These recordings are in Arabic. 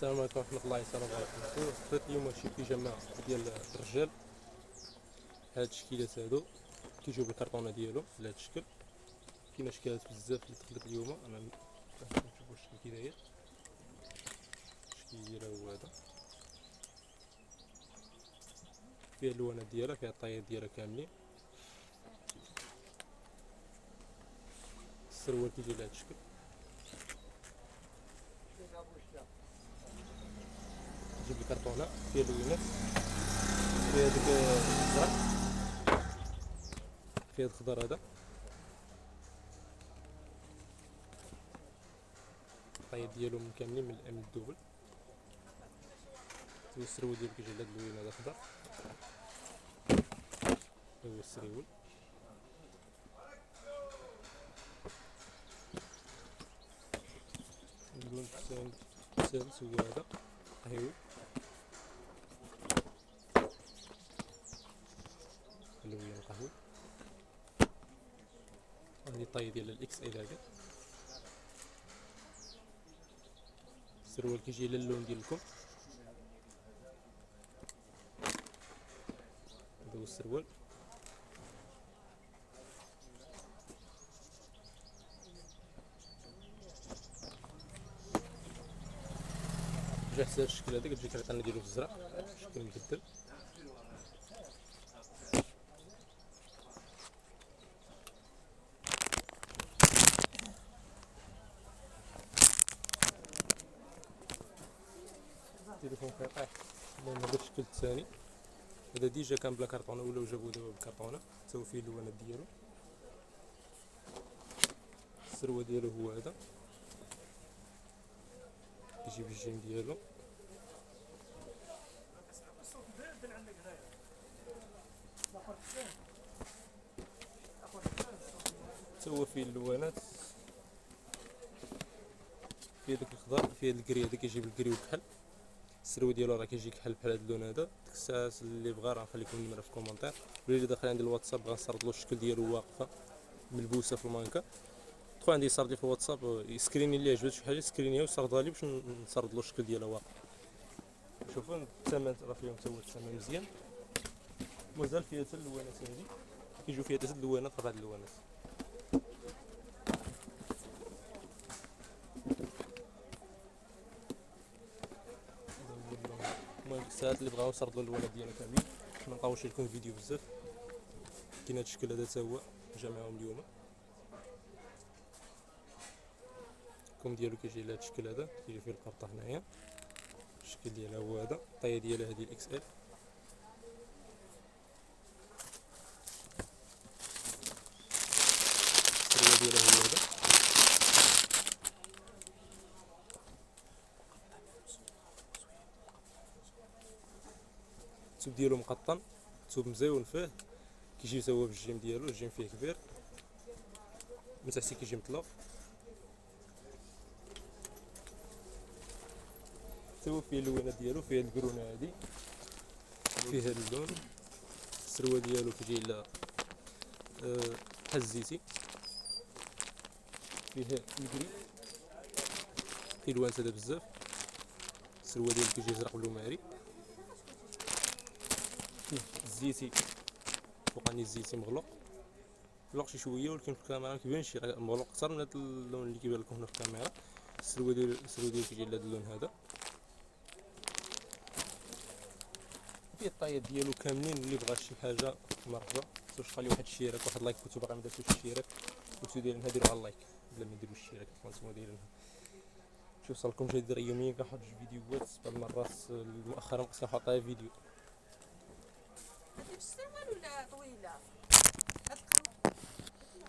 السلام عليكم ورحمة الله تعالى وبركاته. درت اليوم شي بيجامة ديال الرجال. هاد التشكيلات هادو كيجيو بالكرطونة ديالو على هاد الشكل. كاين اشكالات بزاف اللي دخلت اليوم. انا نشوفو الشكل كي داير. الشكل ديالها هو هذا، فيها الالوانات ديالها، فيها الطايات ديالها كاملين. السروال كيجي على هاد الشكل، كيجي بالكرطونة، فيها اللوينات، فيها داك الزرق، فيها الخضر هذا، الطايات ديالهم كاملين من الام الدوبل. هو السروال ديالو كيجي على هاد اللون هذا خضر، هو السريول. اللون السادس هو هذا قهوي، اللون القهوي. هذه الطاية ديال الاكس ال هذه. السروال كيجي على اللون ديال الكم، هذا هو السروال. جا حتى هاد الشكل هذا كتجي الكريطانة ديالو في الزرق، شكل مبدل. التليفون كيطيح المهم هذا الشكل الثاني. هذا ديجا كان بلا كرطونة ولاو جابوه دابا بالكرطونة، حتى هو فيه اللوانات ديالو. السروال ديالو هو هذا، كيجي بالجيم ديالو. حتى هو فيه اللوانات، فيه داك الخضر، فيه الكري هذا كيجي بالكري والكحل. السروال ديالو راه كيجي كحل بحال هاد اللون هذا. ديك الساعات اللي بغا راه نخليكم النمرة في الكومونتير، ولا اللي داخل عندي الواتساب بغا نسرد له الشكل ديالو واقفة ملبوسة في المانكا، دخل عندي يسرد لي في الواتساب، يسكريني اللي عجبته شي حاجة يسكرينيها ويسردها لي باش نسرد له الشكل ديالها واقف. شوفوا الثمن راه فيهم تا هو الثمن مزيان، مازال فيها حتى اللوانات هادي، كيجيو فيها حتى اللوانات ربع اللوانات. المهم الساعات اللي بغاو يسردوا اللوانات ديالنا كاملين، ما نطولش لكم الفيديو بزاف. كاين هاد الشكل هذا تا هو جا معاهم اليوم. الكم ديالو كيجي على هاد الشكل هذا، كيجي فيه القرطة هنايا. الشكل ديالها هو هذا، الطاية ديالها هادي الاكس ال. السروال ديالها هو هذا. الثوب ديالو مقطن، ثوب مزيون فيه، كيجي تا هو بالجيم ديالو، الجيم فيه كبير، من تحت كيجي مطلق. تا هو فيه اللوينات ديالو، فيه الكرونه هادي، فيه هاد اللون. السروال ديالو كيجي على بحال الزيتي، فيه الكري، فيه لوان ساده بزاف. السروال ديالو كيجي زرق بلوماري، فيه الزيتي فوقاني الزيتي مغلق، مغلق شي شويه ولكن في الكاميرا مكيبانش مغلق اكثر من هاد اللون اللي كيبان لكم هنا في الكاميرا. السروال ديالو كيجي على هاد اللون هذا، فيه الطايات ديالو كاملين. اللي بغى شي حاجه مرحبا، متنساوش تخليو واحد الشيراك، واحد لايك كنتو باغي ما درتوش الشيراك، كنتو دايرينها ديروا على اللايك بلا ما ديروش الشيراك كنتو دايرينها. شوف وصلكم جديد يوميا كنحط جوج فيديوهات، بعض المرات مؤخرا بقيت كنحطها فيديو. هذه السروال ولا طويله؟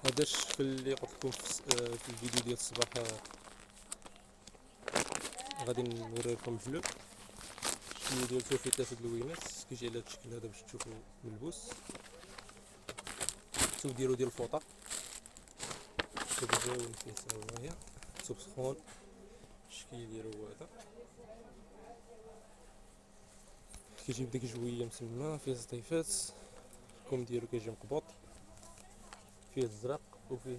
هذا الشكل اللي قلت لكم في الفيديو ديال الصباح، غادي نوري لكم جلوب. الشكل ديالو فيه 3 اللوينات، كيجي على هذا الشكل هذا باش تشوفوا ملبوس. الثوب ديالو ديال الفوطه، ثوب زوين فيه تا هو، ثوب سخون. الشكل ديالو هو هذا، كيجي بديك جويه مسمى، فيه زطيفات. الكم ديالو كيجي مقبوط، فيه الزرق وفيه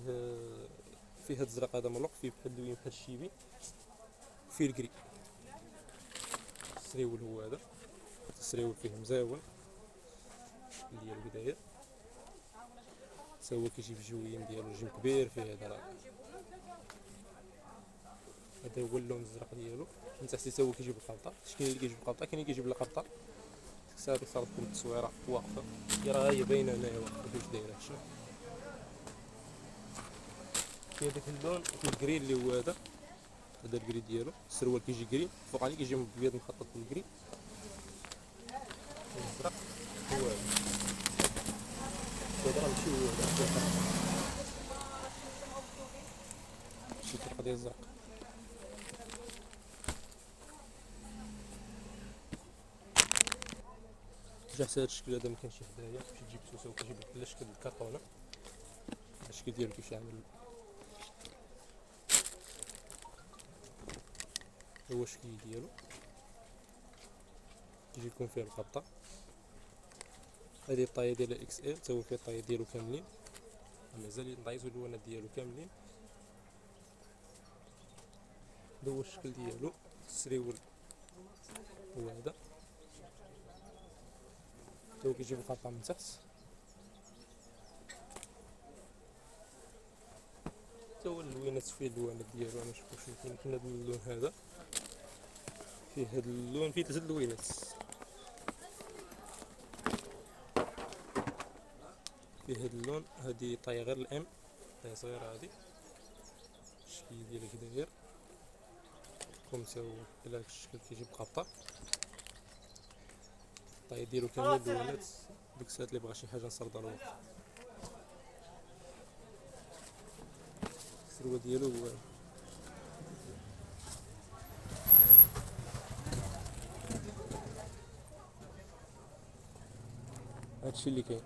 هاد الزرق هذا ملق، فيه بحال اللوين بحال الشيبي، فيه الكري. السريول هو هذا، السريول فيه مزاول ديالو بداية، هو كيجيب جوين ديالو جيم كبير فيه هذا راه. هذا هو اللون الزرق ديالو. من تحت هو كيجيب الخلطة، شكون اللي كيجيب الخلطة؟ كاين اللي كيجيب لا خلطة. هادي صارت لكم التصويرة واقفة، راه هي باينة هنايا واقفة كيفاش دايرة شنو. كاين داك اللون الكري اللي هو هذا الكري ديالو، السروال كيجي كري، فوقاني كيجي بالابيض مخطط بالكري. الازرق هو هذا، هذا راه ماشي هو هذا، شي فرقة ديال الزرق. رجع حتى هاد الشكل هذا مكانش حدايا، تمشي تجيب سوسه وكتجيب لك على شكل الكرتونه، الشكل ديالو كيفاش عامل. هو الشكل ديالو كيجي لكم فيه الخلطه. هذه الطايه ديال اكس ال، تا هو فيه الطايه ديالو كاملين، مازال نعيطو اللونات ديالو كاملين. هذا هو الشكل ديالو. السريول هو هذا، تا هو كيجيب الخلطه من تحت، تا هو اللوينات فيه اللوانات ديالو. انا نشوفو شنو كاين. كاين هذا اللون هذا، فيه هذا اللون، فيه 3 لوينات. فيه هذا اللون، هذه طايه غير الام، طايه صغيره هذه، الشكل ديالها كي داير كوم تا هو على هذا الشكل كيجيب خلطه. الطايه ديالو كاملين اللوانات. ديك الساعات اللي بغى شي حاجه نسرد الوقت. السروال ديالو هو هادشي اللي كاين.